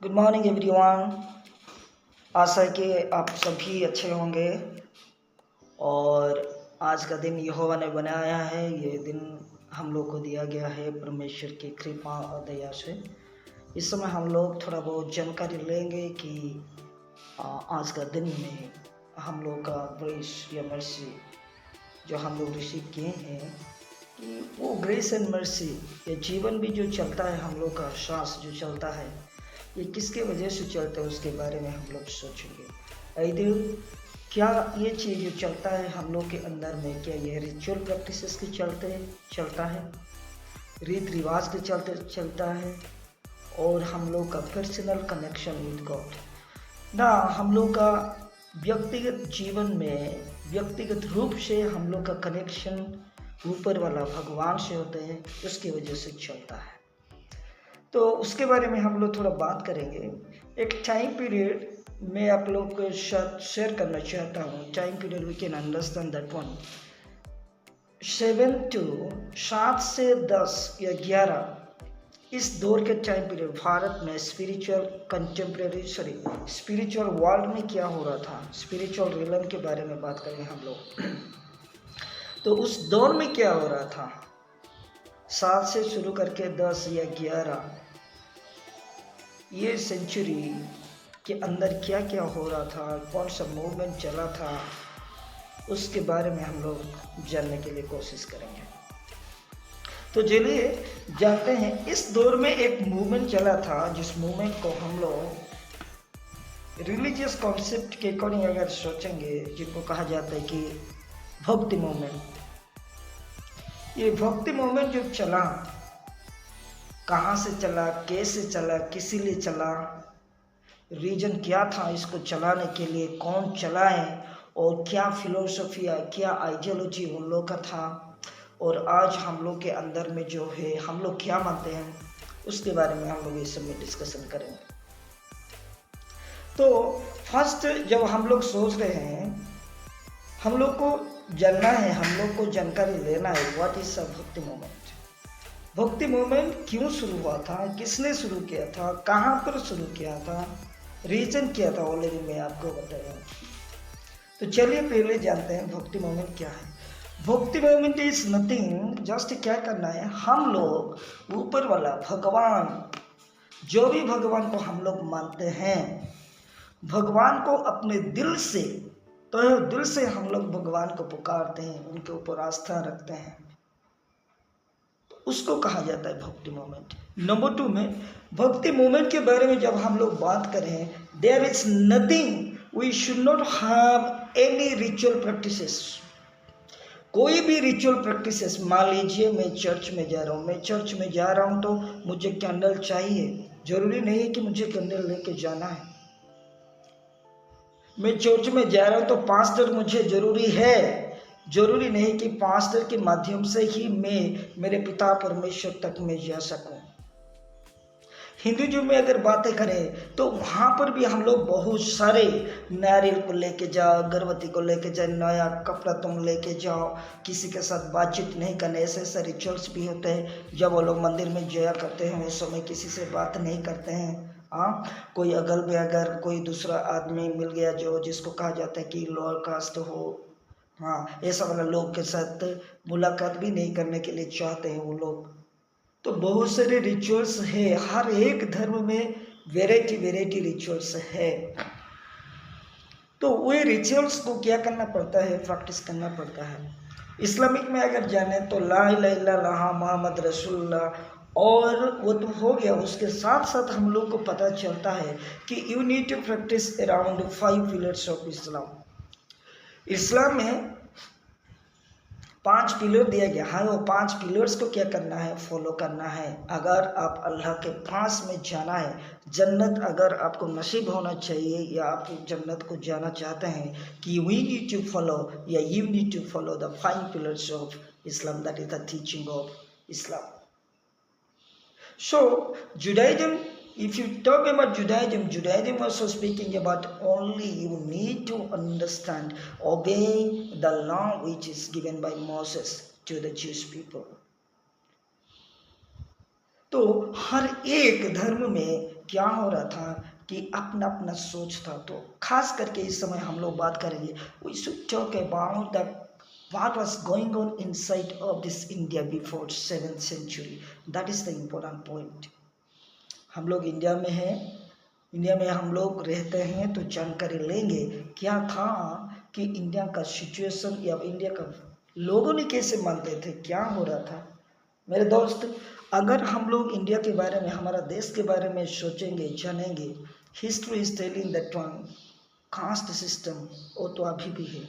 Good morning everyone. आशा है कि आप सभी अच्छे होंगे। और आज का दिन यहोवा ने बनाया है, ये दिन हम लोग को दिया गया है परमेश्वर की कृपा और दया से। इस समय हम लोग थोड़ा बहुत जानकारी लेंगे कि आज का दिन में हम लोग का ग्रेस या मर्सी जो हम लोग रिसीव किए हैं, कि वो ग्रेस एंड मर्सी ये जीवन भी जो चलता है, हम लोग का श्वास जो चलता है, ये किसके वजह से चलता है उसके बारे में हम लोग सोचेंगे। यदि क्या ये चीज़ जो चलता है हम लोग के अंदर में, क्या ये रिचुअल प्रैक्टिसेस के चलते चलता है, रीति रिवाज के चलते चलता है, और हम लोग का पर्सनल कनेक्शन विद गॉड ना, हम लोग का व्यक्तिगत जीवन में व्यक्तिगत रूप से हम लोग का कनेक्शन ऊपर वाला भगवान से होते हैं, उसकी वजह से चलता है। तो उसके बारे में हम लोग थोड़ा बात करेंगे। एक टाइम पीरियड मैं आप लोग के साथ शेयर करना चाहता हूँ। Time period we can understand that one 7 से 10 या 11, इस दौर के टाइम पीरियड भारत में स्पिरिचुअल वर्ल्ड में क्या हो रहा था, स्पिरिचुअल रिलम के बारे में बात करेंगे हम लोग। तो उस दौर में क्या हो रहा था, 7 से शुरू करके 10 या 11 ये सेंचुरी के अंदर क्या क्या हो रहा था, कौन सा मूवमेंट चला था, उसके बारे में हम लोग जानने के लिए कोशिश करेंगे। तो चलिए जानते हैं। इस दौर में एक मूवमेंट चला था, जिस मूवमेंट को हम लोग रिलीजियस कॉन्सेप्ट के अकॉर्डिंग अगर सोचेंगे, जिनको कहा जाता है कि भक्ति मूवमेंट। ये भक्ति मूवमेंट जो चला, कहाँ से चला, कैसे चला, किसी लिए चला, रीजन क्या था इसको चलाने के लिए, कौन चलाए, और क्या फिलोसफी, क्या आइडियोलॉजी उन लोग का था, और आज हम लोग के अंदर में जो है हम लोग क्या मानते हैं, उसके बारे में हम लोग इस समय डिस्कशन करेंगे। तो फर्स्ट जब हम लोग सोच रहे हैं, हम लोग को जानना है, हम लोग को जानकारी लेना है, व्हाट इज अ भक्ति मूवमेंट। भक्ति मूवमेंट क्यों शुरू हुआ था, किसने शुरू किया था, कहाँ पर शुरू किया था, रीजन क्या था, ऑलरेडी मैं आपको बताया। तो चलिए पहले जानते हैं भक्ति मूवमेंट क्या है। भक्ति मूवमेंट इज नथिंग, जस्ट क्या करना है, हम लोग ऊपर वाला भगवान, जो भी भगवान को हम लोग मानते हैं, भगवान को अपने दिल से, तो दिल से हम लोग भगवान को पुकारते हैं, उनके ऊपर आस्था रखते हैं, उसको कहा जाता है भक्ति मूवमेंट। नंबर 2 में भक्ति मूवमेंट के बारे में जब हम लोग बात करें, there is nothing, we should not have any ritual practices. कोई भी रिचुअल प्रैक्टिसेस, मान लीजिए मैं चर्च में जा रहा हूँ, तो मुझे कैंडल चाहिए, जरूरी नहीं है कि मुझे कैंडल लेके जाना है। मैं चर्च में जा रहा हूँ तो पास्टर मुझे जरूरी है, जरूरी नहीं कि पास्टर के माध्यम से ही मैं मेरे पिता परमेश्वर तक में जा सकूं। हिंदुइज्म में अगर बातें करें तो वहाँ पर भी हम लोग बहुत सारे, नारियल को लेके जाओ, गर्भवती को लेके जाओ, नया कपड़ा तुम लेके जाओ, किसी के साथ बातचीत नहीं करने, ऐसे ऐसे रिचुअल्स भी होते हैं। जब वो लोग मंदिर में जाया करते हैं उस समय किसी से बात नहीं करते हैं। हाँ, कोई अगल में अगर कोई दूसरा आदमी मिल गया जो जिसको कहा जाता है कि लोअर कास्ट हो, हाँ, ऐसा वाला लोग के साथ मुलाकात भी नहीं करने के लिए चाहते हैं वो लोग। तो बहुत सारे रिचुअल्स है, हर एक धर्म में वेराइटी रिचुअल्स है। तो वही रिचुअल्स को क्या करना पड़ता है, प्रैक्टिस करना पड़ता है। इस्लामिक में अगर जाने तो ला इलाहा इल्लल्लाह मोहम्मद रसूलुल्लाह, और वो तो हो गया, उसके साथ साथ हम लोग को पता चलता है कि you need to practise around 5 pillars of Islam. Islam में 5 पिलर दिया गया है, वो 5 पिलर्स को क्या करना है, फॉलो करना है। अगर आप अल्लाह के पास में जाना है, जन्नत अगर आपको नसीब होना चाहिए, या आप जन्नत को जाना चाहते हैं, कि वी नीड टू फॉलो, या you need to follow the 5 pillars of Islam, that is the teaching of Islam. So Judaism, if you talk about Judaism also speaking about only you need to understand, obeying the law which is given by Moses to the Jewish people. तो हर एक धर्म में क्या हो रहा था कि अपना अपना सोच था। तो खास करके इस समय हम लोग बात करेंगे, we should talk about the what was going on inside of this India before 7th century. That is the important point. हम लोग इंडिया में हैं, इंडिया में हम लोग रहते हैं, तो जानकारी लेंगे क्या था कि इंडिया का सिचुएशन या इंडिया का लोगों ने कैसे मानते थे, क्या हो रहा था। मेरे दोस्त, अगर हम लोग इंडिया के बारे में, हमारा देश के बारे में सोचेंगे, जानेंगे, history is telling that one caste system वो तो अभी भी है।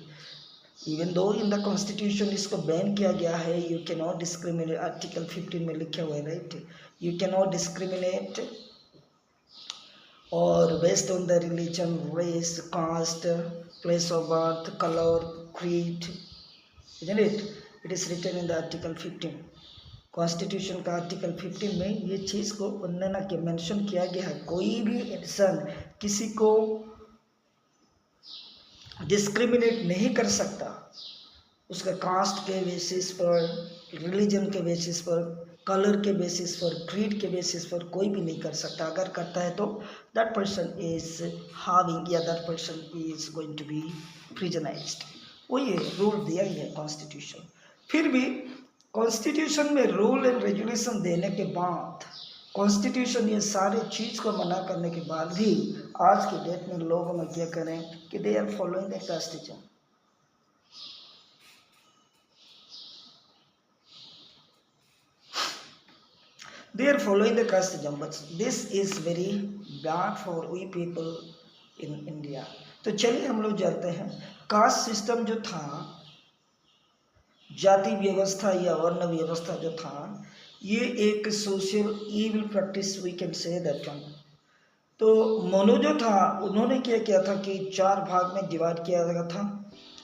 Even though in the constitution इसको बैन किया गया है, you can not discriminate, article 15 में लिखे हुए, right, you can not discriminate और based on the religion, race, caste, place of birth, colour, creed, isn't it? It is written in the article 15. Constitution का article 15 में ये चीज़ को उन्होंने के मेंशन किया गया है, कोई भी इंसान किसी को डिस्क्रिमिनेट नहीं कर सकता उसका कास्ट के बेसिस पर, रिलीजन के बेसिस पर, कलर के बेसिस पर, क्रीड के बेसिस पर कोई भी नहीं कर सकता। अगर करता है तो दैट पर्सन इज हैविंग या that person is going to be prisonised. वो ये रूल दिया ही है कॉन्स्टिट्यूशन। फिर भी कॉन्स्टिट्यूशन में रूल एंड रेगुलेशन देने के बाद, कॉन्स्टिट्यूशन ये सारे चीज़ को मना करने के बाद भी आज के डेट में लोगों में क्या करें कि they are following the casteism. They are following the casteism, but this is very bad for we people in India. तो चलिए हम लोग जानते हैं कास्ट सिस्टम जो था, जाति व्यवस्था या वर्ण व्यवस्था जो था, ये एक social evil practice we can say that one. तो मनु जो था उन्होंने क्या किया था कि 4 भाग में डिवाइड किया गया था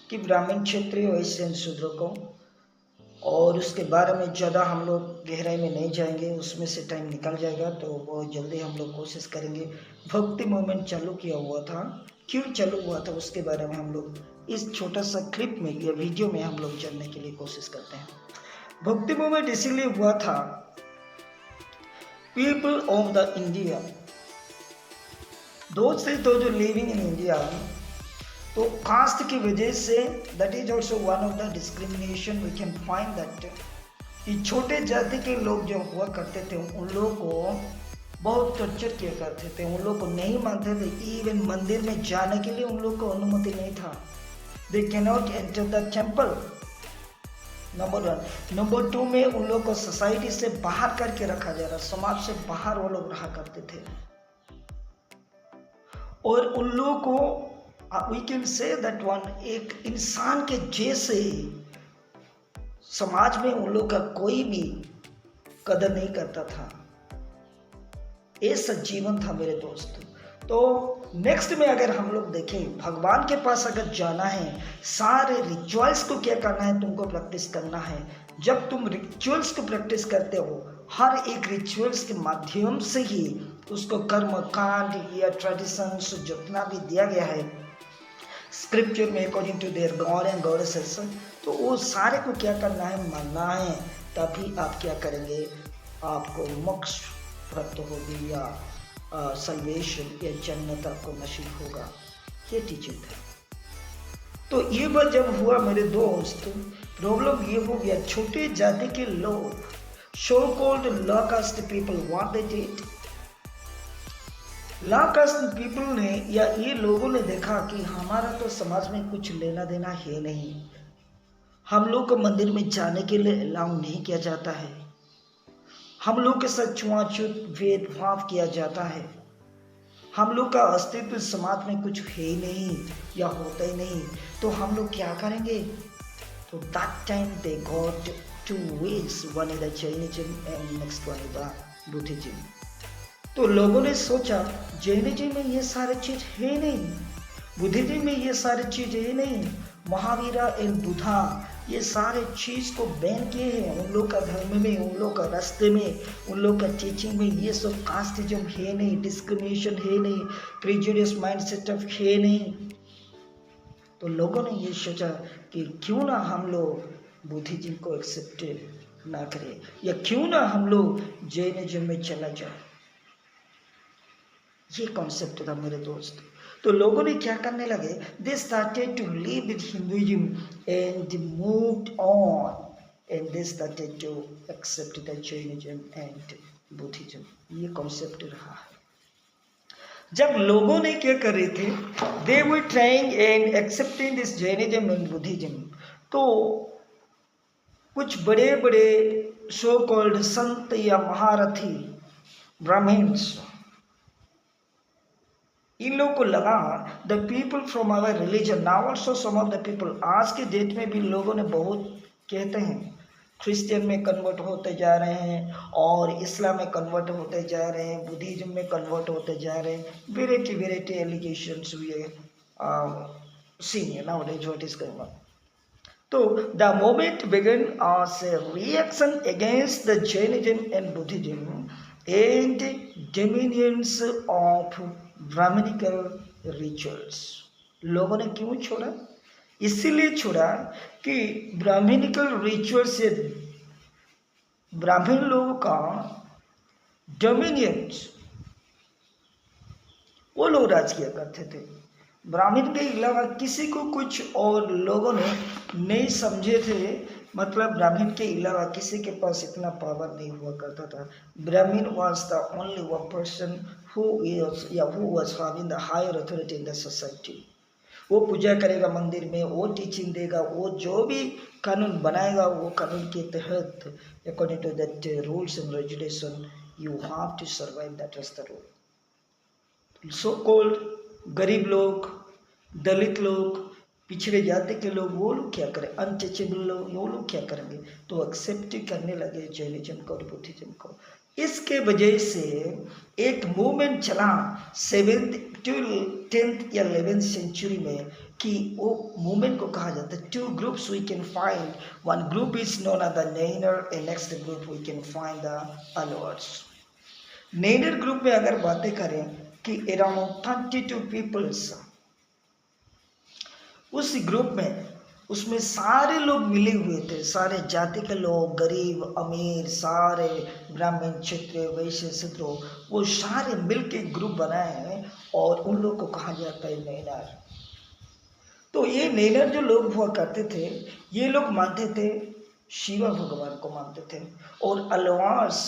कि ब्राह्मण, क्षत्रिय, वैश्य एंड शूद्र को, और उसके बारे में ज़्यादा हम लोग गहराई में नहीं जाएंगे, उसमें से टाइम निकल जाएगा, तो बहुत जल्दी हम लोग कोशिश करेंगे। भक्ति मूवमेंट चालू किया हुआ था, क्यों चालू हुआ था उसके बारे में हम लोग इस छोटा सा क्लिप में या वीडियो में हम लोग जानने के लिए कोशिश करते हैं। भक्ति मूवमेंट इसीलिए हुआ था, पीपल ऑफ द इंडिया, दोस्त जो लिविंग इन इंडिया, तो कास्ट की वजह से that is also one of the discrimination we can find that कि छोटे जाति के लोग जो हुआ करते थे उन लोगों को बहुत टॉर्चर किया करते थे, उन लोग को नहीं मानते थे, इवन मंदिर में जाने के लिए उन लोग को अनुमति नहीं था, they can not enter the temple, number 1। Number 2 में उन लोग को सोसाइटी से बाहर करके रखा जा रहा, समाज से बाहर वो लोग रहा करते थे, और उन लोगों को we can say that one एक इंसान के जैसे समाज में उन लोग का कोई भी कदर नहीं करता था, ऐसा जीवन था मेरे दोस्त। तो नेक्स्ट में अगर हम लोग देखें, भगवान के पास अगर जाना है, सारे रिचुअल्स को क्या करना है, तुमको प्रैक्टिस करना है। जब तुम रिचुअल्स को प्रैक्टिस करते हो, हर एक रिचुअल्स के माध्यम से ही उसको कर्म कांड या ट्रेडिशंस जितना भी दिया गया है स्क्रिप्चर में according to their god and goddesses, तो वो सारे को क्या करना है, मानना है, तभी आप क्या करेंगे, आपको मोक्ष प्राप्त होगी या सल्वेशन या जन्नत आपको नसीब होगा। ये टीचिंग था। तो ये बात जब हुआ मेरे दोस्त, प्रॉब्लम ये हो गया, छोटे जाति के लोग, so called law caste people, what they did, law caste people ने या ये लोगों ने देखा कि हमारा तो समाज में कुछ लेना देना है नहीं, हम लोग को मंदिर में जाने के लिए अलाउ नहीं किया जाता है, हम लोग के साथ छुआछूत भेदभाव किया जाता है, हम लोग का अस्तित्व समाज में कुछ है ही नहीं या होता ही नहीं, तो हम लोग क्या करेंगे। तो that time they got 2 ways, one is the Jainism and next one is the Buddhism। तो लोगों ने सोचा जैनिज्म में ये सारे चीज है नहीं, बुद्धिज्म में ये सारे चीज है नहीं, महावीरा एंड बुद्धा ये सारे चीज को बैन किए हैं उन लोग का धर्म में, उन लोग का रास्ते में, उन लोग का टीचिंग में, ये सब कास्टिज्म है नहीं, डिस्क्रिमिनेशन है नहीं, प्रेजुडिस माइंड सेटअप है नहीं। तो लोगों ने ये सोचा कि क्यों ना हम लोग बुद्धिज्म को एक्सेप्ट ना करें, या क्यों ना हम लोग जैनिज्म में चला जाए। ये कॉन्सेप्ट था मेरे दोस्त। तो लोगों ने क्या करने लगे, they started to live with Hinduism and moved on and they started to accept the Jainism and Buddhism. ये कॉन्सेप्ट रहा है। जब लोगों ने क्या कर रहे थे, they were trying and accepting this Jainism and Buddhism, तो कुछ बड़े बड़े सो कॉल्ड संत या महारथी ब्राह्मण्स, इन लोगों को लगा the people from our religion now also some of the people, आज के डेट में भी लोगों ने बहुत कहते हैं क्रिश्चियन में कन्वर्ट होते जा रहे हैं और इस्लाम में कन्वर्ट होते जा रहे हैं, बुद्धिज्म में कन्वर्ट होते जा रहे हैं, वेराइटी एलिगेशंस हुए seen nowadays what is going on. तो the movement began as a reaction against the Jainism and Buddhism and dominions of brahmanical rituals. लोगों ने क्यों छोड़ा, इसीलिए छोड़ा कि ब्राह्मणिकल रिचुअल से ब्राह्मण लोगों का डोमिनियंस, वो लोग राज किया करते थे। ब्राह्मण के अलावा किसी को कुछ और लोगों ने नहीं समझे थे, मतलब ब्राह्मण के अलावा किसी के पास इतना पावर नहीं हुआ करता था। ब्राह्मण was the only one person who was having the higher authority in the society। वो पूजा करेगा मंदिर में, वो टीचिंग देगा, वो जो भी कानून बनाएगा वो कानून के तहत according to that rules and regulation you have to survive, that was the rule. So called गरीब लोग, दलित लोग, पिछड़े जाति के लोग, वो लोग क्या करें, अनटचेबल लोग, वो लोग क्या करेंगे, तो एक्सेप्ट करने लगे जैनिज्म को और बुद्धिज्म को। इसके वजह से एक मूवमेंट चला 7th to 10th या 11th सेंचुरी में, कि वो मूवमेंट को कहा जाता है two groups we can find, one group is known as the Nayanar and next group we can find the Alvars. Nayanar group में अगर बातें करें कि अराउंड 32 पीपल्स उस ग्रुप में, उसमें सारे लोग मिले हुए थे, सारे जाति के लोग, गरीब अमीर, सारे ब्राह्मण क्षत्रिय वैश्य शूद्र, वो सारे मिलके ग्रुप बनाए हैं और उन लोग को कहा जाता है नैनर। तो ये नैनर जो लोग हुआ करते थे, ये लोग मानते थे शिवा भगवान को मानते थे, और अलवास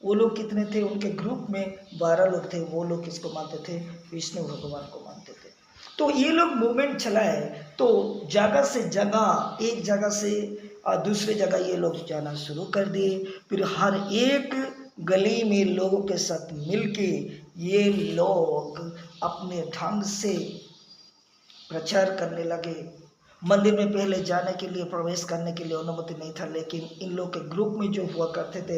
वो लोग कितने थे, उनके ग्रुप में 12 लोग थे, वो लोग किसको मानते थे, विष्णु भगवान को मानते थे। तो ये लोग मूवमेंट चलाए, तो जगह से जगह, एक जगह से दूसरे जगह ये लोग जाना शुरू कर दिए। फिर हर एक गली में लोगों के साथ मिलके ये लोग अपने ढंग से प्रचार करने लगे। मंदिर में पहले जाने के लिए, प्रवेश करने के लिए अनुमति नहीं था, लेकिन इन लोग के ग्रुप में जो हुआ करते थे,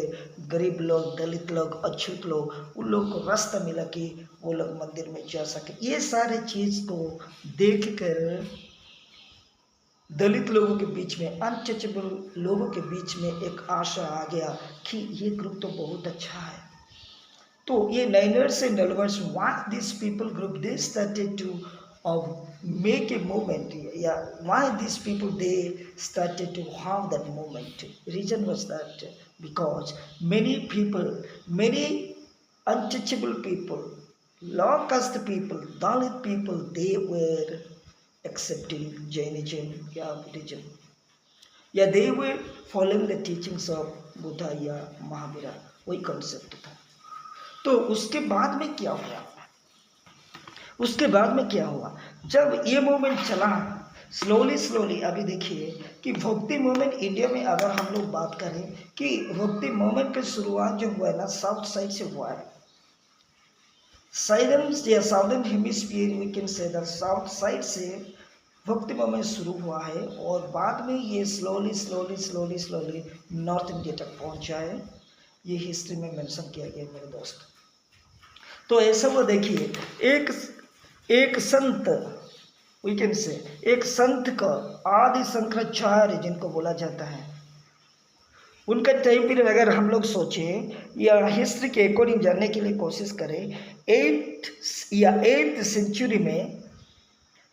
गरीब लोग, दलित लोग, अछूत लोग, उन लोग को रास्ता मिला कि वो लोग मंदिर में जा सके। ये सारे चीज़ को देखकर दलित लोगों के बीच में, अनटचेबल लोगों के बीच में एक आशा आ गया कि ये ग्रुप तो बहुत अच्छा है। तो ये Nayanars and Alvars, what this people group, they started to make a movement, yeah, why these people they started to have that movement. Reason was that because many people, many untouchable people, low caste people, Dalit people, they were accepting Jainism, yeah, Buddhism, yeah, they were following the teachings of Buddha या महावीरा, वही concept था। तो उसके बाद में क्या हुआ, उसके बाद में क्या हुआ, जब ये मूवमेंट चला स्लोली, अभी देखिए कि भक्ति मूवमेंट इंडिया में अगर हम लोग बात करें कि भक्ति मूवमेंट की शुरुआत जो हुआ है ना, साउथ साइड से हुआ है। Southern hemisphere we can say the south side से भक्ति मूवमेंट शुरू हुआ है, और बाद में ये स्लोली नॉर्थ इंडिया तक पहुंचा है। ये हिस्ट्री में मेंशन किया गया मेरे दोस्त। तो ऐसा वो देखिए, एक संत, वी कैन से, एक संत का आदि शंकराचार्य जिनको बोला जाता है, उनका टाइम पीरियड अगर हम लोग सोचें या हिस्ट्री के अकॉर्डिंग जानने के लिए कोशिश करें, 8th सेंचुरी में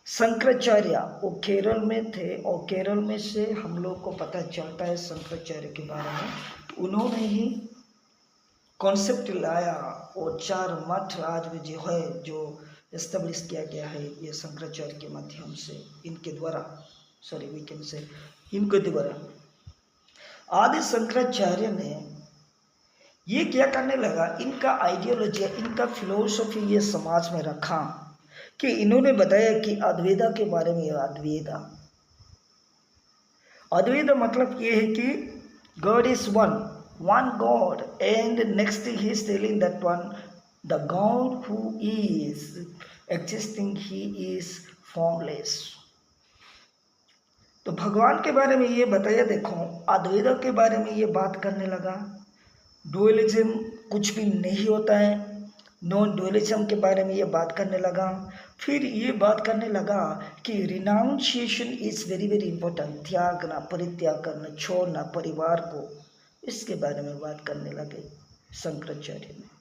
शंकराचार्य वो केरल में थे और केरल में से हम लोग को पता चलता है शंकराचार्य के बारे में। उन्होंने ही कॉन्सेप्ट लाया और 4 मठ आज भी जो है जो एस्टेब्लिश किया गया है ये शंकराचार्य के माध्यम से, इनके द्वारा, सॉरी वी कैन से इनके द्वारा। आदि शंकराचार्य ने ये क्या करने लगा, इनका आइडियोलॉजी, इनका फिलोसफी ये समाज में रखा कि इन्होंने बताया कि अद्वैता के बारे में। अद्वैता मतलब ये है कि God is one God and next he is telling that one the God who is existing he is formless. तो भगवान के बारे में ये बताया। देखो अद्वैता के बारे में ये बात करने लगा, डुअलिज्म कुछ भी नहीं होता है, नॉन डुअलिज्म के बारे में ये बात करने लगा। फिर ये बात करने लगा कि renunciation is very very important, त्यागना, परित्याग करना, छोड़ना परिवार को, इसके बारे में बात करने लगे शंकराचार्य ने।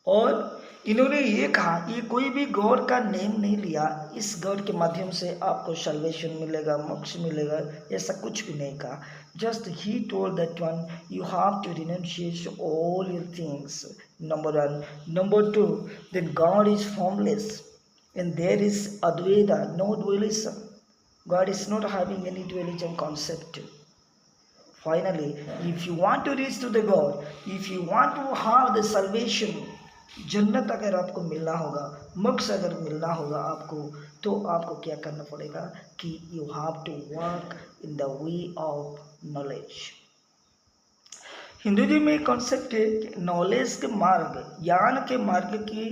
और इन्होंने ये कहा ये कोई भी गॉड का नेम नहीं लिया, इस गॉड के माध्यम से आपको सल्वेशन मिलेगा, मोक्ष मिलेगा, ऐसा कुछ भी नहीं कहा। जस्ट ही told that one you have to renunciate all your things, number 1, number 2 then God is formless and there is Advaita, no dualism, God is not having any dualism concept. Finally, if you want to reach to the God, if you want to have the salvation, जन्नत अगर आपको मिलना होगा, मोक्ष अगर मिलना होगा आपको, तो आपको क्या करना पड़ेगा कि you have to work in the way of knowledge. Hinduism में एक कॉन्सेप्ट है कि नॉलेज के मार्ग, ज्ञान के मार्ग की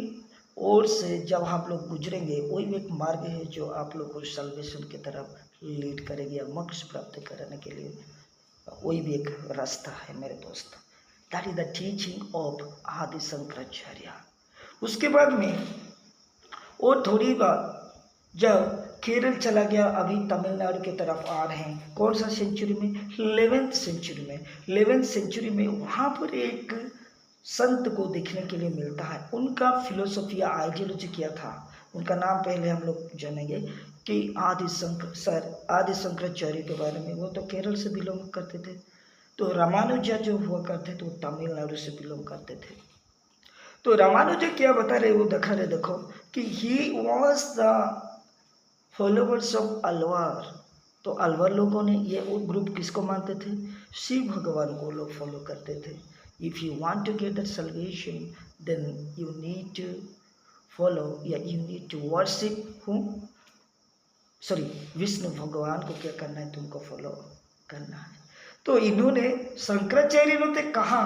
ओर से जब आप लोग गुजरेंगे, वही एक मार्ग है जो आप लोग को सल्वेशन की तरफ लीड करेगी या मोक्ष प्राप्त करने के लिए, वही भी एक रास्ता है मेरे दोस्त। That is the teaching of आदि शंकराचार्य। उसके बाद में और थोड़ी बात जब केरल चला गया, अभी तमिलनाडु की तरफ आ रहे हैं, कौन सा सेंचुरी में, 11th सेंचुरी में। 11th सेंचुरी में वहाँ पर एक संत को देखने के लिए मिलता है। उनका फिलोसफी आइडियोलॉजी क्या था, उनका नाम पहले हम लोग जानेंगे कि आदि शंकराचार्य के बारे में। वो तो केरल से बिलोंग करते थे। तो रामानुजा जो हुआ करते थे वो तमिलनाडु से बिलोंग करते थे। तो रामानुजा क्या बता रहे वो दिखा रहे, देखो कि he was the followers of Alwar. तो अलवर लोगों ने ये वो ग्रुप किसको मानते थे, शिव भगवान को लोग फॉलो करते थे। If you want to get that salvation then you need to follow या यू नीड टू वर्शिप हूँ, सॉरी विष्णु भगवान को क्या करना है, तुमको फॉलो करना है। तो इन्होंने शंकराचार्य ने कहा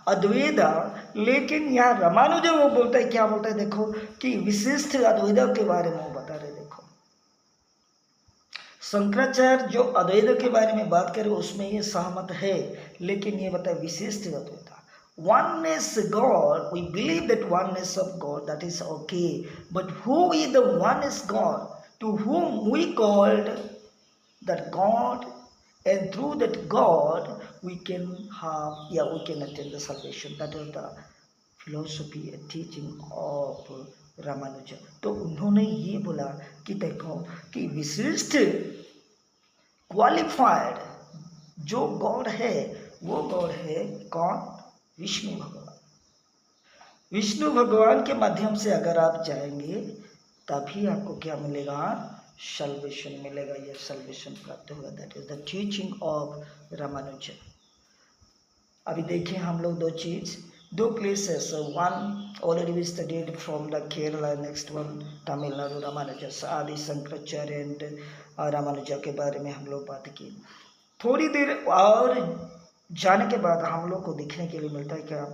अद्वैता, लेकिन यहाँ रामानुजा वो बोलता है, क्या बोलता है देखो कि विशिष्ट अद्वैता के बारे में वो बता रहे। देखो शंकराचार्य जो अद्वैता के बारे में बात करे उसमें ये सहमत है, लेकिन ये बताए विशिष्ट Advaita, oneness God, we believe that oneness of God, that is okay, but who is the oneness God to whom we called that God, and through that God we can have, we can attain the salvation. That is the philosophy and teaching of Ramanuja. तो उन्होंने ये बोला कि देखो कि विशिष्ट qualified जो God है वो गॉड है कौन, विष्णु भगवान। विष्णु भगवान के माध्यम से अगर आप जाएंगे तभी आपको क्या मिलेगा, सल्वेशन मिलेगा, या सल्वेशन प्राप्त होगा। That is the teaching of Ramanuja. अभी देखें हम लोग दो places, one already we studied from the Kerala, next one Tamil Nadu, Ramanuja, Adi Shankaracharya and Ramanuja के बारे में हम लोग बात की। थोड़ी देर और जाने के बाद हम लोग को देखने के लिए मिलता है क्या,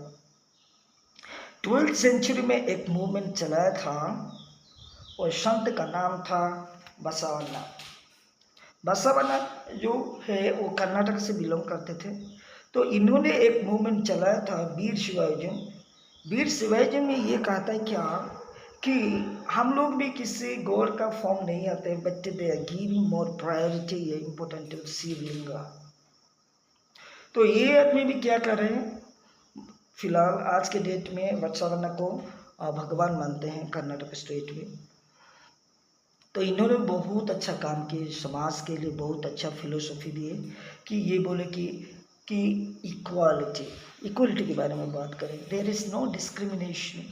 12th सेंचुरी में एक मूवमेंट चलाया था और संत का नाम था बसवण्णा। बसवण्णा जो है वो कर्नाटक से बिलोंग करते थे। तो इन्होंने एक मूवमेंट चलाया था वीर शिवाइजम। वीर शिवाइजम में ये कहता है क्या कि हम लोग भी किसी गॉड का फॉर्म नहीं आते, but they are giving more priority या इम्पोर्टेंट टू शिवलिंगा। तो ये आदमी भी क्या कर रहे हैं, फिलहाल आज के डेट में बसवण्णा को भगवान मानते हैं कर्नाटक स्टेट में। तो इन्होंने बहुत अच्छा काम किए, समाज के लिए बहुत अच्छा फिलोसफी दिए कि ये बोले कि इक्वालिटी के बारे में बात करें। There is no discrimination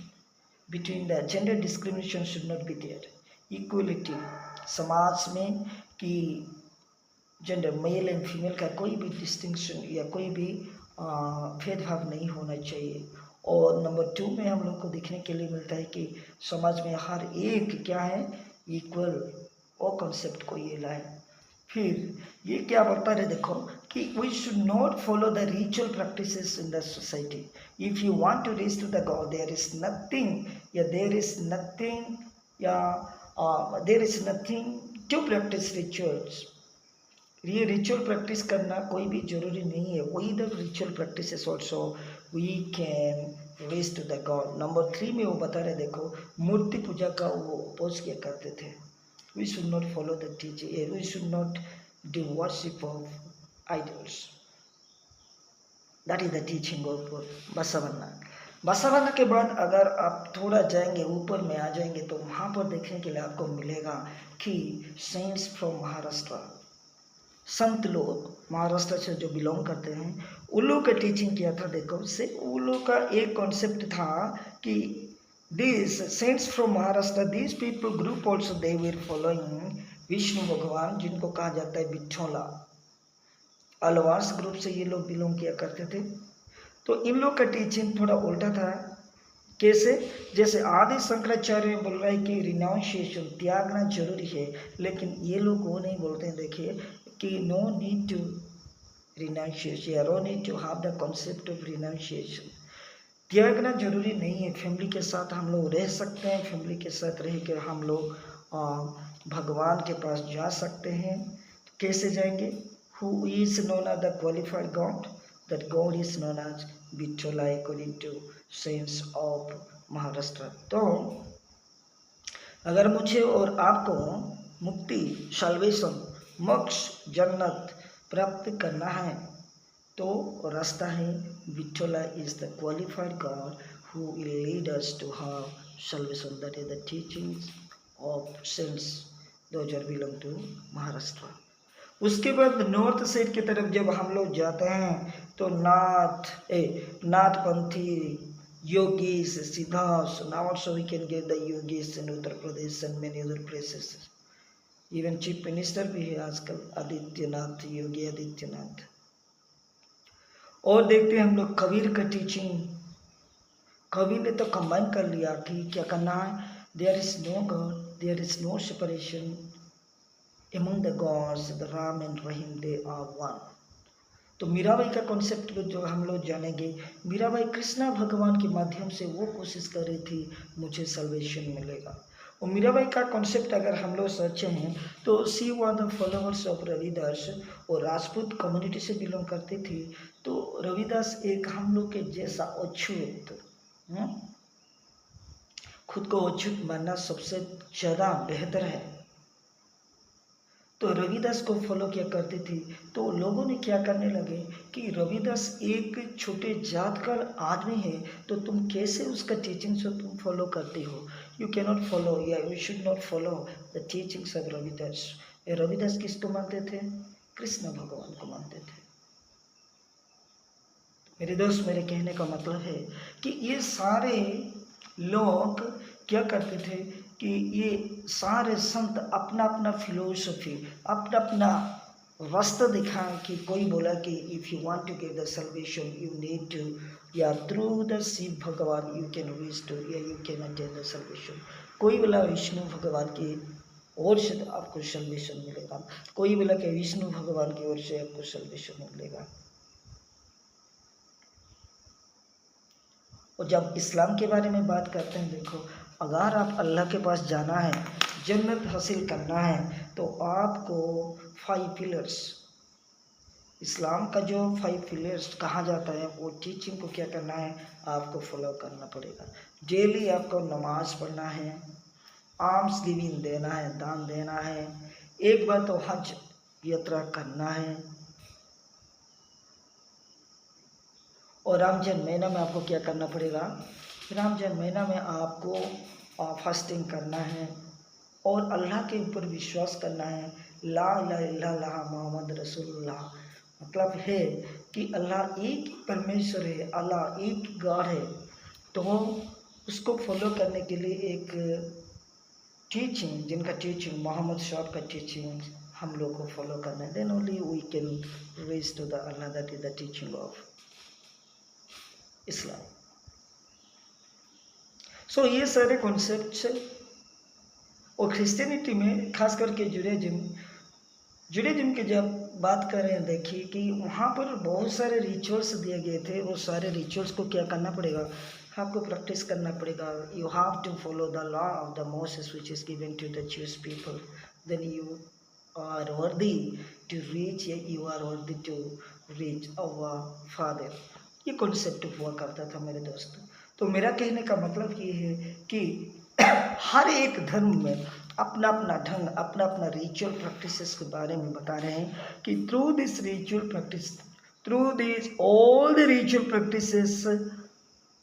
between the gender, discrimination should not be there. Equality समाज में कि जेंडर मेल एंड फीमेल का कोई भी डिस्टिंक्शन या कोई भी भेदभाव नहीं होना चाहिए। और नंबर 2 में हम लोग को देखने के लिए मिलता है कि समाज में हर एक क्या है, इक्वल, वो कॉन्सेप्ट को ये लाए। फिर ये क्या बोलता है देखो कि we should not follow the ritual practices in the society. If you want to reach to the god, there is nothing to practice rituals. ये रिचुअल प्रैक्टिस करना कोई भी जरूरी नहीं है। वही the ritual practices also we can reach to the god. Number 3 में वो बता रहे देखो, मूर्ति पूजा का वो अपोज किया करते थे। We should not follow the teaching, we should not do worship of idols. That is the teaching of Basavanna. Basavanna के बाद अगर आप थोड़ा जाएंगे, ऊपर में आ जाएंगे, तो वहाँ पर देखने के लिए आपको मिलेगा कि सेंट्स फ्रॉम महाराष्ट्र, संत लोग महाराष्ट्र से जो बिलोंग करते हैं, उन लोग का टीचिंग किया था। देखो से उन लोग का एक कॉन्सेप्ट था कि this cents from Maharashtra, this people group also they were following Vishnu भगवान, जिनको कहा जाता है बिठोला। अलवार्स ग्रुप से ये लोग बिलोंग किया करते थे। तो इन लोग का टीचिंग थोड़ा उल्टा था। कैसे? जैसे आदि शंकराचार्य बोल रहा है कि रिनाउंसिएशन, त्यागना जरूरी है, लेकिन ये लोग वो नहीं बोलते हैं। देखिए कि no need to renunciation, no need to have the concept of renunciation. त्यागना जरूरी नहीं है। फैमिली के साथ हम लोग रह सकते हैं, फैमिली के साथ रह कर हम लोग भगवान के पास जा सकते हैं। कैसे जाएंगे? Who is known as the qualified God, that God is known as Vithala according to saints of Maharashtra. तो अगर मुझे और आपको मुक्ति, साल्वेशन, मोक्ष, जन्नत प्राप्त करना है तो रास्ता है Vithala is the qualified God who will lead us to have salvation. That is the teachings of saints, those are belong to Maharashtra. उसके बाद नॉर्थ साइड की तरफ जब हम लोग जाते हैं तो Nathpanthi yogis, siddhas, now also we can get the yogis in Uttar Pradesh and many other places. Even chief minister भी है आजकल, आदित्यनाथ, योगी आदित्यनाथ। और देखते हैं हम लोग कबीर का टीचिंग। कबीर ने तो कंबाइन कर लिया कि क्या करना है, there is no god, there is no separation among the gods, the Ram and Rahim, they are one. तो मीराबाई का कॉन्सेप्ट जो हम लोग जानेंगे, मीराबाई कृष्णा भगवान के माध्यम से वो कोशिश कर रही थी मुझे सल्वेशन मिलेगा। और मीराबाई का कॉन्सेप्ट अगर हम लोग सोचे हैं तो she were the followers of Ravidas, और राजपूत कम्युनिटी से बिलोंग करती थी। तो रविदास एक हम लोग के जैसा अछूत, खुद को अछूत मानना सबसे ज़्यादा बेहतर है। तो रविदास को फॉलो किया करती थी। तो लोगों ने क्या करने लगे कि रविदास एक छोटे जात का आदमी है, तो तुम कैसे उसका टीचिंग से तुम फॉलो करते हो? यू कैन नॉट फॉलो, या you should not follow the teachings of Ravidas. Ravidas किसको मानते थे? कृष्ण भगवान को मानते थे। मेरे दोस्त, मेरे कहने का मतलब है कि ये सारे लोग क्या करते थे कि ये सारे संत अपना अपना फिलोसफी, अपना अपना रास्ता दिखाएं। कि कोई बोला कि if you want to get the salvation you need to, या थ्रू द शिव भगवान यू कैन रीच टू, या you can attain the salvation. कोई बोला विष्णु भगवान की ओर से आपको सल्वेशन मिलेगा, कोई बोला कि विष्णु भगवान की ओर से आपको सल्वेशन मिलेगा। और जब इस्लाम के बारे में बात करते हैं, देखो अगर आप अल्लाह के पास जाना है, जन्नत हासिल करना है, तो आपको 5 पिलर्स, इस्लाम का जो 5 पिलर्स कहा जाता है, वो टीचिंग को क्या करना है, आपको फॉलो करना पड़ेगा। डेली आपको नमाज पढ़ना है, आर्म्स गिविंग देना है, दान देना है, एक बार तो हज यात्रा करना है, और रमजान महीना में आपको क्या करना पड़ेगा, रमजान महीना में आपको फास्टिंग करना है, और अल्लाह के ऊपर विश्वास करना है। ला इलाहा इल्लल्लाह मोहम्मद रसूलुल्लाह, मतलब है कि अल्लाह एक ही परमेश्वर है, अल्लाह एक ही गॉड है। तो उसको फॉलो करने के लिए एक टीचिंग, जिनका टीचिंग मोहम्मद साहब का टीचिंग हम लोग को फॉलो करना है, then only we can reach to the Allah, that is the teaching of Islam. So ये सारे कॉन्सेप्ट, और क्रिश्चियनिटी में खास करके जुडाइज्म की जब बात करें, देखिए कि वहाँ पर बहुत सारे रिचुअल्स दिए गए थे। वो सारे रिचुअल्स को क्या करना पड़ेगा, आपको प्रैक्टिस करना पड़ेगा। You have to follow the law of the Moses which is given to the Jewish people, then you are worthy to reach, you are worthy to reach our father. ये concept हुआ करता था मेरे दोस्त। तो मेरा कहने का मतलब ये है कि हर एक धर्म में अपना अपना ढंग, अपना अपना रिचुअल प्रैक्टिसेस के बारे में बता रहे हैं कि through this ritual practice, through this all the ritual practices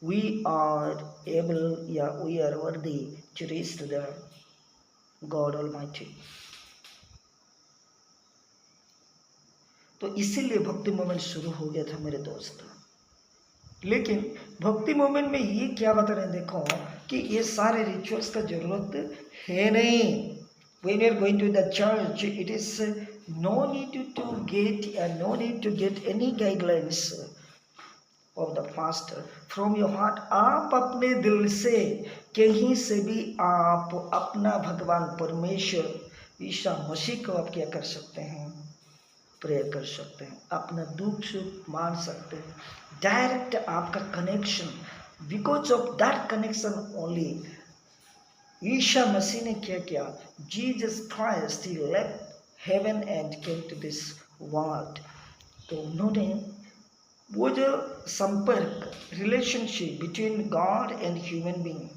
we are able या we are worthy to reach to the God almighty. तो इसीलिए भक्ति मूवमेंट शुरू हो गया था मेरे दोस्त। लेकिन भक्ति मूवमेंट में ये क्या बता रहे हैं, देखो कि ये सारे रिचुअल्स का जरूरत है नहीं। When you are going to the church, it is no need to get any guidelines of the pastor from your heart। आप अपने दिल से कहीं से भी आप अपना भगवान परमेश्वर ईसा मसीह को आप क्या कर सकते हैं, प्रेयर कर सकते हैं, अपना दुख सुख मान सकते हैं। डायरेक्ट आपका connection, because of that connection only Isa Masih ने क्या किया, जीसस क्राइस्ट ही left heaven and came to this world. तो उन्होंने वो जो संपर्क, relationship between God and human being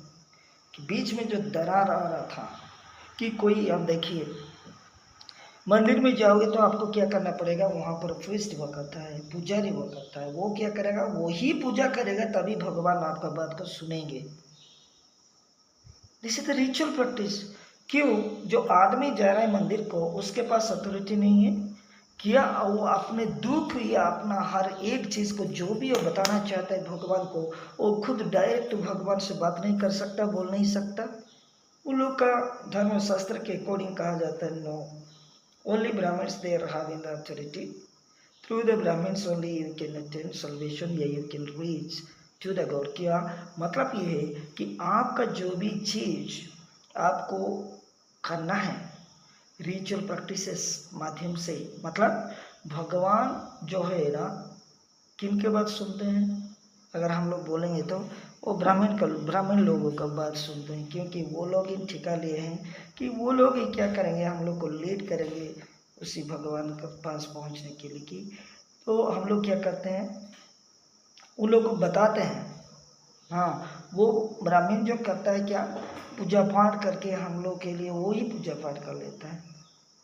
के बीच में जो दरार आ रहा था कि कोई, अब देखिए मंदिर में जाओगे तो आपको क्या करना पड़ेगा, वहाँ पर फीस्ट हुआ करता है, पुजारी हुआ करता है। वो क्या करेगा, वो ही पूजा करेगा, तभी भगवान आपका बात को सुनेंगे। This is the ritual practice. क्यों, जो आदमी जा रहा है मंदिर को, उसके पास अथॉरिटी नहीं है क्या वो अपने दुख या अपना हर एक चीज़ को जो भी वो बताना चाहता है भगवान को, वो खुद डायरेक्ट भगवान से बात नहीं कर सकता, बोल नहीं सकता। उन लोग का धर्मशास्त्र के अकॉर्डिंग कहा जाता है no, only Brahmins they are having the authority. Through the Brahmins only you can attain salvation, या you can reach to the God। क्या मतलब ये है कि आपका जो भी चीज आपको करना है रिचुअल प्रैक्टिसेस माध्यम से, मतलब भगवान जो है ना, किन के बात सुनते हैं, अगर हम लोग बोलेंगे तो वो ब्राह्मण लोगों का बात सुनते हैं, क्योंकि वो लोग इन ठिका लिए हैं कि वो लोग ही क्या करेंगे, हम लोग को लीड करेंगे उसी भगवान के पास पहुंचने के लिए। कि तो हम लोग क्या करते हैं, उन लोग को बताते हैं। हाँ, वो ब्राह्मण जो करता है क्या, पूजा पाठ करके हम लोग के लिए वो ही पूजा पाठ कर लेता है।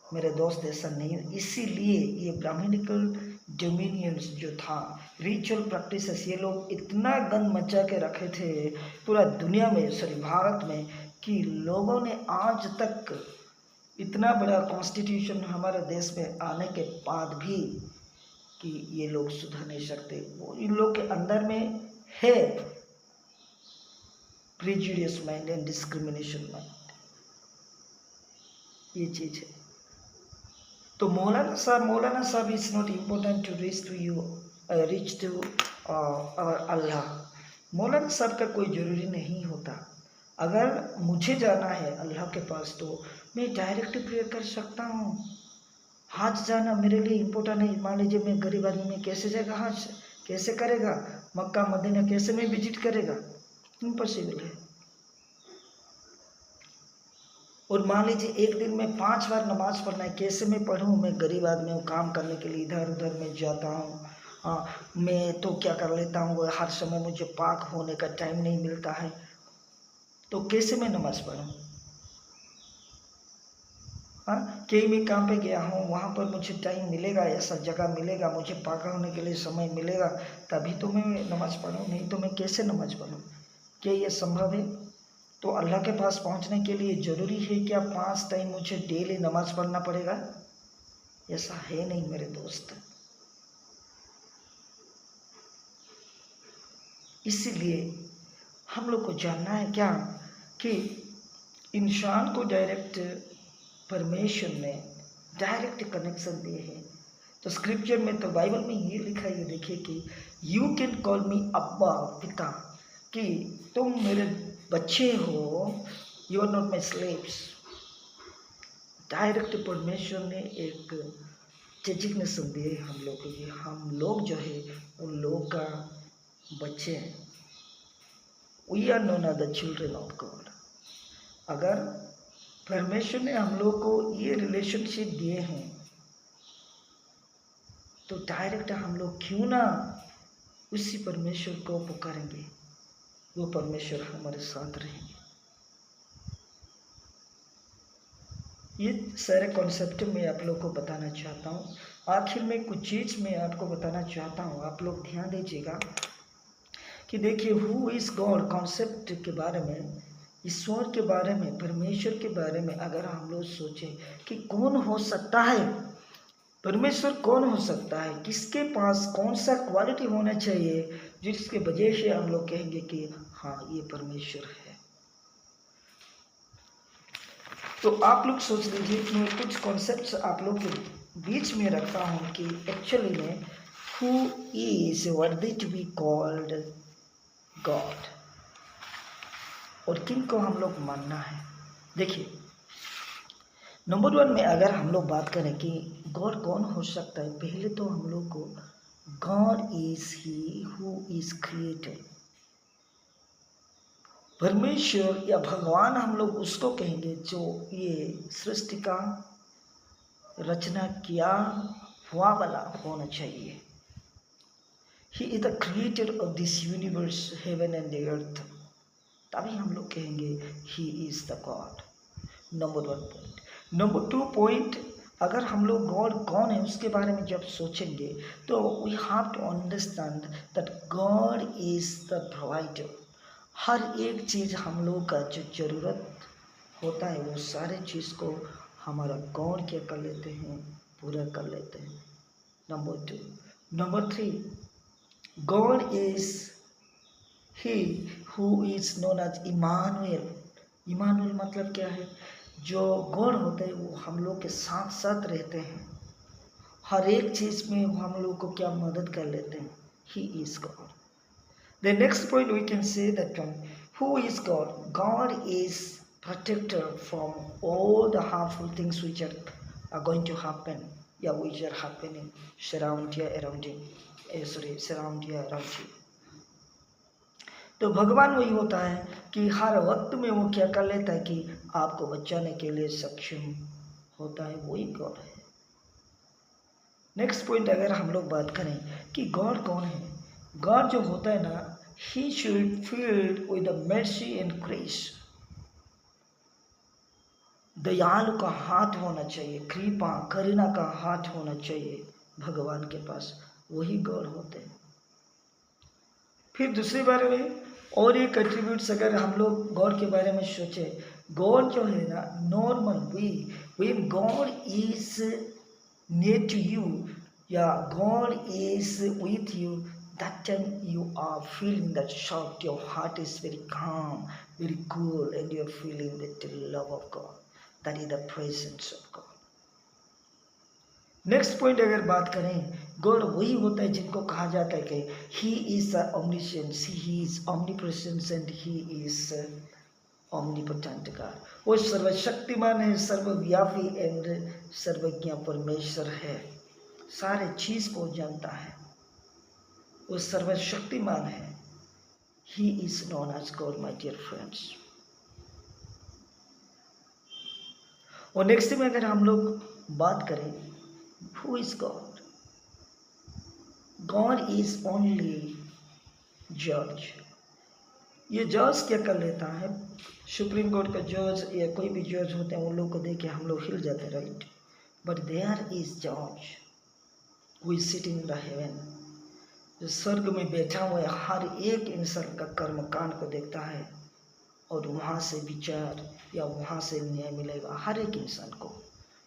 मेरे दोस्त ऐसा नहीं है। इसीलिए ये ब्राह्मणिकल डोमिनियंस जो था, रिचुअल प्रैक्टिसेस, ये लोग इतना गंद मचा के रखे थे पूरा दुनिया में, सॉरी भारत में, कि लोगों ने आज तक इतना बड़ा कॉन्स्टिट्यूशन हमारे देश में आने के बाद भी कि ये लोग सुधर नहीं सकते। वो इन लोग के अंदर में है prejudice mind and discrimination mind, ये चीज़ है। तो maulana sahab is not important to reach to Allah. मौलाना साहब का कोई ज़रूरी नहीं होता। अगर मुझे जाना है अल्लाह के पास तो मैं डायरेक्ट प्रेयर कर सकता हूँ। हज जाना मेरे लिए इम्पोर्टेंट नहीं। मान लीजिए मैं गरीब आदमी में कैसे जाएगा हज, कैसे करेगा, मक्का मदीना कैसे में विजिट करेगा, इम्पॉसिबल है। और मान लीजिए एक दिन में 5 बार नमाज पढ़ना है, कैसे मैं पढ़ूँ, मैं गरीब आदमी हूँ, काम करने के लिए इधर उधर मैं जाता हूँ। हाँ, मैं तो क्या कर लेता हूँ, हर समय मुझे पाक होने का टाइम नहीं मिलता है, तो कैसे मैं नमाज पढ़ूँ। हाँ, कहीं मैं काम पे गया हूँ, वहाँ पर मुझे टाइम मिलेगा, ऐसा जगह मिलेगा, मुझे पाका होने के लिए समय मिलेगा, तभी तो मैं नमाज पढ़ूँ, नहीं तो मैं कैसे नमाज पढ़ूँ। क्या ये संभव है? तो अल्लाह के पास पहुंचने के लिए ज़रूरी है क्या 5 टाइम मुझे डेली नमाज पढ़ना पड़ेगा? ऐसा है नहीं मेरे दोस्त। इसीलिए हम लोग को जानना है क्या कि इंसान को डायरेक्ट परमेश्वर ने डायरेक्ट कनेक्शन दिए हैं। तो स्क्रिप्चर में तो बाइबल में ये लिखा है, ये देखिए कि यू कैन कॉल मी अब्बा, पिता, कि तुम मेरे बच्चे हो, you are not my slaves. Direct परमेश्वर ने एक डेजिग्नेशन दिए हम लोग को, ये हम लोग जो है उन लोगों का बच्चे हैं। We are known as the children of God. अगर परमेश्वर ने हम लोग को ये रिलेशनशिप दिए हैं तो डायरेक्ट हम लोग क्यों ना उसी परमेश्वर को पुकारेंगे, वो परमेश्वर हमारे साथ रहेंगे। ये सारे कॉन्सेप्ट मैं आप लोग को बताना चाहता हूँ। आखिर में कुछ चीज़ मैं आपको बताना चाहता हूँ, आप लोग ध्यान दीजिएगा कि देखिए हु इज़ गॉड कॉन्सेप्ट के बारे में, ईश्वर के बारे में, परमेश्वर के बारे में अगर हम लोग सोचें कि कौन हो सकता है, परमेश्वर कौन हो सकता है, किसके पास कौन सा क्वालिटी होना चाहिए जिसके वजह से हम लोग कहेंगे कि हाँ ये परमेश्वर है। तो आप लोग सोच लीजिए कि मैं कुछ कॉन्सेप्ट्स आप लोग के बीच में रखता हूँ कि एक्चुअली में who is worthy to be called God, और किन को हम लोग मानना है। देखिए नंबर 1 में अगर हम लोग बात करें कि गॉड कौन हो सकता है, पहले तो हम लोग को God is he who is created. परमेश्वर या भगवान हम लोग उसको कहेंगे जो ये सृष्टि का रचना किया हुआ वाला होना चाहिए। He is the creator of this universe, heaven and the earth, तभी हम लोग कहेंगे he is the god. Number 1 point. Number 2 point, अगर हम लोग गॉड कौन है उसके बारे में जब सोचेंगे तो we have to understand that God is the provider. हर एक चीज़ हम लोग का जो ज़रूरत होता है वो सारे चीज़ को हमारा गॉड क्या कर लेते हैं, पूरा कर लेते हैं। Number 2। Number 3, God is he who is known as Emmanuel. Emmanuel मतलब क्या है, जो गॉड होते हैं वो हम लोग के साथ साथ रहते हैं, हर एक चीज़ में वो हम लोग को क्या मदद कर लेते हैं। He is God. The next point we can say that who is God, God is protector from all the harmful things which are going to happen, yeah, which are happening surround you, around you, surround you, around you। तो भगवान वही होता है कि हर वक्त में वो क्या कर लेता है कि आपको बचाने के लिए सक्षम होता है, वही गॉड है। नेक्स्ट पॉइंट अगर हम लोग बात करें कि गॉड कौन है, गॉड जो होता है ना, he should field with the mercy and grace. दयालु का हाथ होना चाहिए, कृपा करुणा का हाथ होना चाहिए भगवान के पास, वही गॉड होते हैं। फिर दूसरे बारे में और एक एट्रीब्यूट्स अगर हम लोग गॉड के बारे में सोचे, गॉड जो है ना normal when God is near to you या God is with you, that time you are feeling that shock, your heart is very calm, very cool, and you are feeling the love of God, that is the presence of God। Next point अगर बात करें, God वही होता है जिनको कहा जाता है कि he is omniscience, he is omnipresence and he is omnipotent God. वो सर्वशक्तिमान है, सर्वव्यापी एंड सर्वज्ञ परमेश्वर है, सारे चीज को जानता है, वो सर्वशक्तिमान है। He is known as God my dear friends. और नेक्स्ट में अगर हम लोग बात करें Who is God? God is only judge। ये जज क्या कर लेता है, सुप्रीम कोर्ट का जज या कोई भी जज होते हैं उन लोग को देख के हम लोग हिल जाते हैं, राइट। बट देयर इज जज who is sitting in the haven, जो स्वर्ग में बैठा हुआ है, हर एक इंसान का कर्म कांड को देखता है और वहाँ से विचार या वहाँ से न्याय मिलेगा हर एक इंसान को।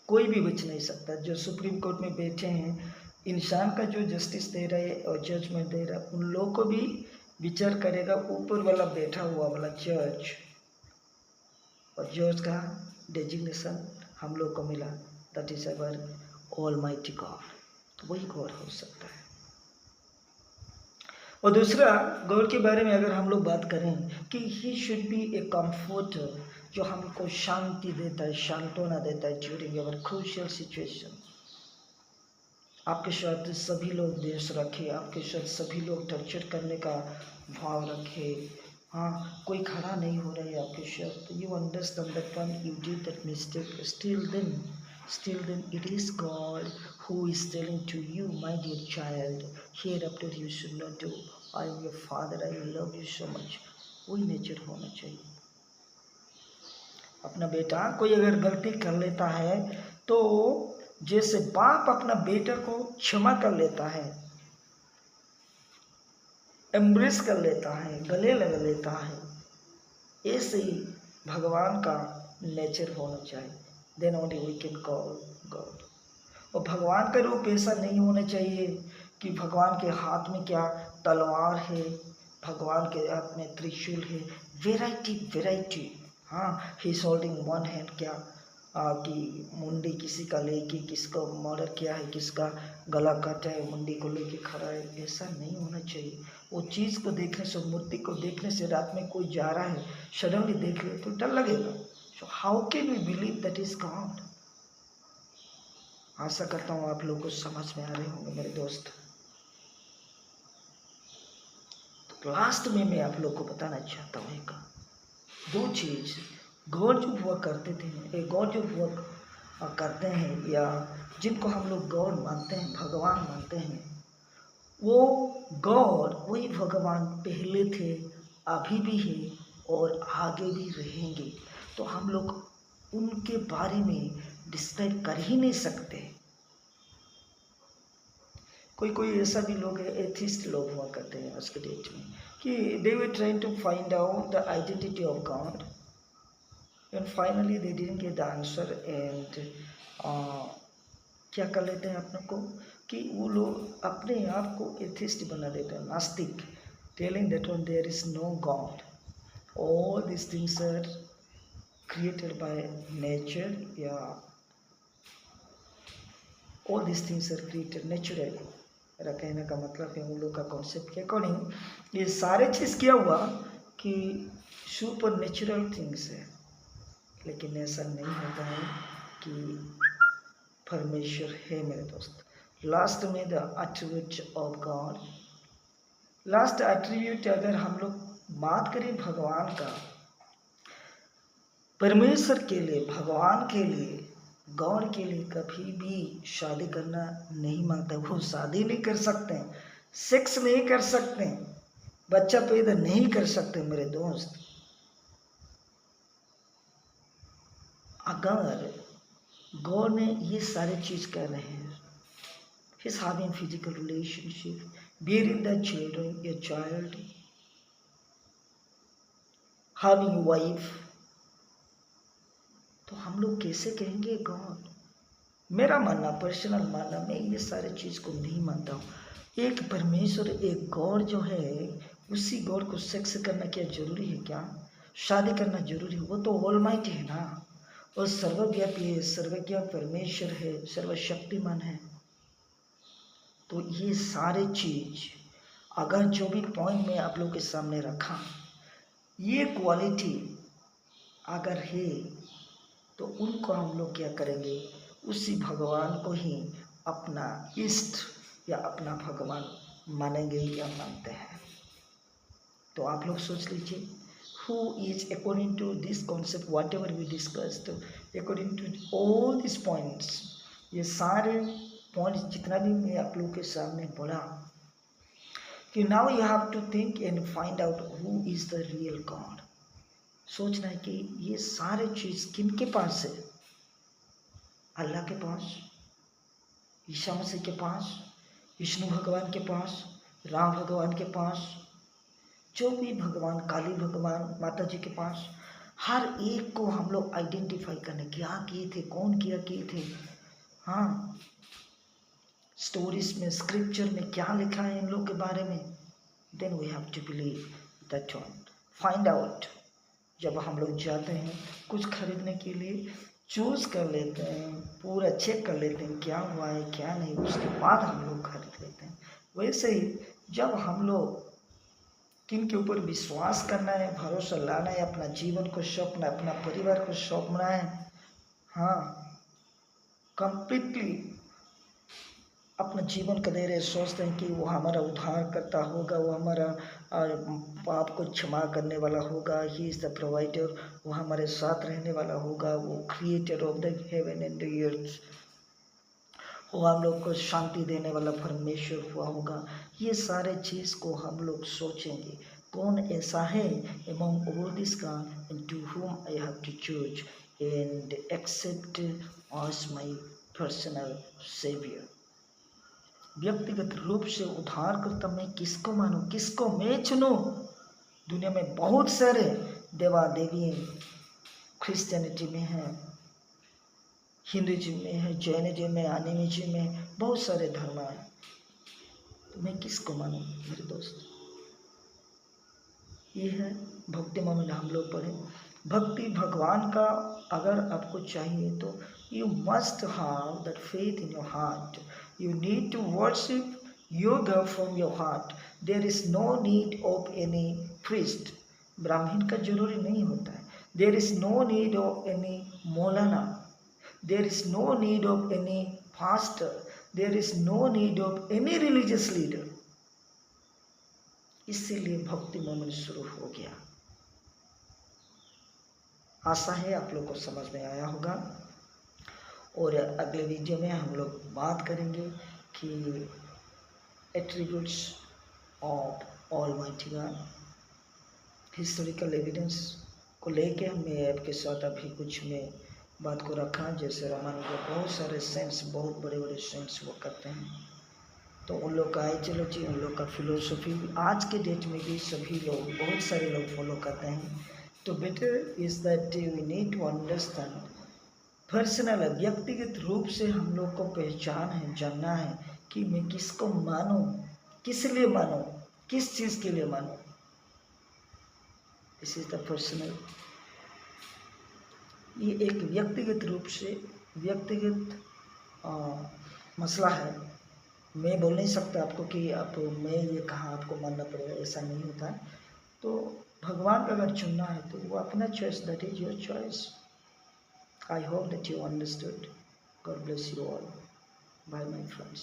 कोई भी बच नहीं सकता। जो सुप्रीम कोर्ट में बैठे हैं, इंसान का जो जस्टिस दे रहे और जजमेंट दे रहा है, उन लोगों को भी विचार करेगा ऊपर वाला बैठा हुआ वाला जज, और जज का डेजिग्नेशन हम लोग को मिला, that is our almighty God. तो वही गॉड हो सकता है। और दूसरा, गॉड के बारे में अगर हम लोग बात करें कि he should be A comforter, जो हमको शांति देता है, सांत्वना देता है ड्यूरिंग अवर क्रूशियल सिचुएशन। आपके साथ सभी लोग देश रखे, आपके साथ सभी लोग टर्चर करने का भाव रखे, हाँ, कोई खड़ा नहीं हो रहा है आपके साथ, you understand that one you did that mistake, still then it is God who is telling to you, my dear child, hereafter you should not do, I am your father, I love you so much। वही nature होना चाहिए। अपना बेटा कोई अगर गलती कर लेता है तो जैसे बाप अपना बेटा को क्षमा कर लेता है, एम्ब्रेस कर लेता है, गले लगा लेता है, ऐसे ही भगवान का नेचर होना चाहिए। Then only we can call God. और भगवान का रूप ऐसा नहीं होना चाहिए कि भगवान के हाथ में क्या तलवार है, भगवान के हाथ में त्रिशूल है, वेराइटी। हाँ, he is holding one hand, क्या कि मुंडी किसी का लेके किसका मर्डर किया है, किसका गला काटा है, मुंडी को लेके खड़ा है, ऐसा नहीं होना चाहिए। वो चीज़ को देखने से, मूर्ति को देखने से, रात में कोई जा रहा है सडनली देख ले तो डर लगेगा। So how can we believe that is God? आशा करता हूँ आप लोगों को समझ में आ रहे होंगे मेरे दोस्त। तो लास्ट में मैं आप लोग को बताना चाहता हूँ एक दो चीज। गॉड जो हुआ करते थे, गॉड जो हुआ करते हैं, या जिनको हम लोग गॉड मानते हैं, भगवान मानते हैं, वो गॉड वही भगवान पहले थे, अभी भी है और आगे भी रहेंगे। तो हम लोग उनके बारे में डिस्क्राइब कर ही नहीं सकते। कोई ऐसा भी लोग है, एथिस्ट लोग हुआ करते हैं आज के डेट में, कि they were trying to find out the identity of God and finally they didn't get the answer and क्या कर लेते हैं अपने को कि वो लोग अपने आप को एथिस्ट बना देते हैं, नास्तिक, telling that one there is no God, all this things are created by nature, या all this things are created naturally. मेरा कहने का मतलब है उन लोग का कॉन्सेप्ट के अकॉर्डिंग ये सारे चीज़ क्या हुआ कि सुपर नेचुरल थिंग्स है, लेकिन ऐसा नहीं होता है कि परमेश्वर है मेरे दोस्त। लास्ट में the attribute of God, last attribute अगर हम लोग बात करें भगवान का, परमेश्वर के लिए, भगवान के लिए, गॉड के लिए कभी भी शादी करना नहीं मांगता। वो शादी नहीं कर सकते, सेक्स नहीं कर सकते, बच्चा पैदा नहीं कर सकते मेरे दोस्त। अगर गॉड ने ये सारे चीज कर रहे हैं, he's having physical relationship, bearing the children, a child, having wife, तो हम लोग कैसे कहेंगे गॉड? मेरा मानना, पर्सनल मानना, मैं ये सारे चीज को नहीं मानता हूँ। एक परमेश्वर, एक गॉड जो है, उसी गॉड को सेक्स करना क्या जरूरी है? क्या शादी करना जरूरी है? वो तो ऑलमाइटी है ना, और सर्वव्यापी है, सर्वज्ञ परमेश्वर है, सर्वशक्तिमान है। तो ये सारे चीज अगर जो भी पॉइंट में आप लोग के सामने रखा, ये क्वालिटी अगर है तो उनको हम लोग क्या करेंगे? उसी भगवान को ही अपना इष्ट या अपना भगवान मानेंगे या मानते हैं। तो आप लोग सोच लीजिए, who is according to this concept whatever we discussed, according to all these points, ये सारे पॉइंट्स जितना भी मैं आप लोग के सामने बोला कि now you have to think and find out who is the real God. सोचना है कि ये सारे चीज किन के पास है? अल्लाह के पास, ईसा मसीह के पास, विष्णु भगवान के पास, राम भगवान के पास, जो भी भगवान, काली भगवान माता जी के पास, हर एक को हम लोग आइडेंटिफाई करने, क्या किए थे, कौन क्या किए थे। हाँ, स्टोरीज में, स्क्रिप्चर में क्या लिखा है इन लोग के बारे में, then we have to believe that one, find out. जब हम लोग जाते हैं कुछ खरीदने के लिए, चूज कर लेते हैं, पूरा चेक कर लेते हैं क्या हुआ है क्या नहीं, उसके बाद हम लोग खरीद लेते हैं। वैसे ही जब हम लोग किन के ऊपर विश्वास करना है, भरोसा लाना है, अपना जीवन को सौंपना है, अपना परिवार को सौंपना है, हाँ, कंप्लीटली अपना जीवन का दे रहे, सोचते हैं कि वो हमारा उद्धार करता होगा, वो हमारा पाप को क्षमा करने वाला होगा, ही इज़ द प्रोवाइडर, वो हमारे साथ रहने वाला होगा, वो creator of the heaven and the earth, वो हम लोग को शांति देने वाला परमेश्वर हुआ होगा। ये सारे चीज़ को हम लोग सोचेंगे, कौन ऐसा है among all this God into whom I have to choose and accept as my personal savior। व्यक्तिगत रूप से उद्धार करता मैं किसको मानूं, किसको मैं चुनूं। दुनिया में बहुत सारे देवा देवी क्रिश्चियनिटी में है, हिंदुइज्म में है, जैनिज्म में, एनिमिज्म में, बहुत सारे धर्म हैं, तो मैं किसको मानूं मेरे दोस्त। ये है भक्ति मामला हम लोग पढ़े। भक्ति भगवान का अगर आपको चाहिए तो you must have that faith in your heart, you need to worship your God from your heart. There is no need of any priest, Brahmin का जरूरी नहीं होता है। There is no need of any maulana, there is no need of any pastor, there is no need of any religious leader. इसीलिए bhakti moment शुरू हो गया। आशा है आप लोग को समझ में आया होगा, और अगले वीडियो में हम लोग बात करेंगे कि attributes of almighty God, historical evidence को लेके मैं आपके साथ अभी कुछ में बात को रखा। जैसे रामायण के बहुत सारे सेंट्स, बहुत बड़े बड़े सेंट्स वो करते हैं, तो उन लोग का आइडियोलॉजी, उन लोग का फिलोसफी आज के डेट में भी सभी लोग, बहुत सारे लोग फॉलो करते हैं। तो better is that we need to understand personal, व्यक्तिगत रूप से हम लोग को पहचान है, जानना है कि मैं किसको मानूं, किस लिए मानूं, किस चीज़ के लिए मानूं। दिस इज द पर्सनल, ये एक व्यक्तिगत रूप से व्यक्तिगत मसला है। मैं बोल नहीं सकता आपको कि आप मैं ये कहा आपको मानना पड़ेगा, ऐसा नहीं होता है। तो भगवान का अगर चुनना है तो वो अपना choice, that is your choice. I hope that you understood. God bless you all. Bye my friends.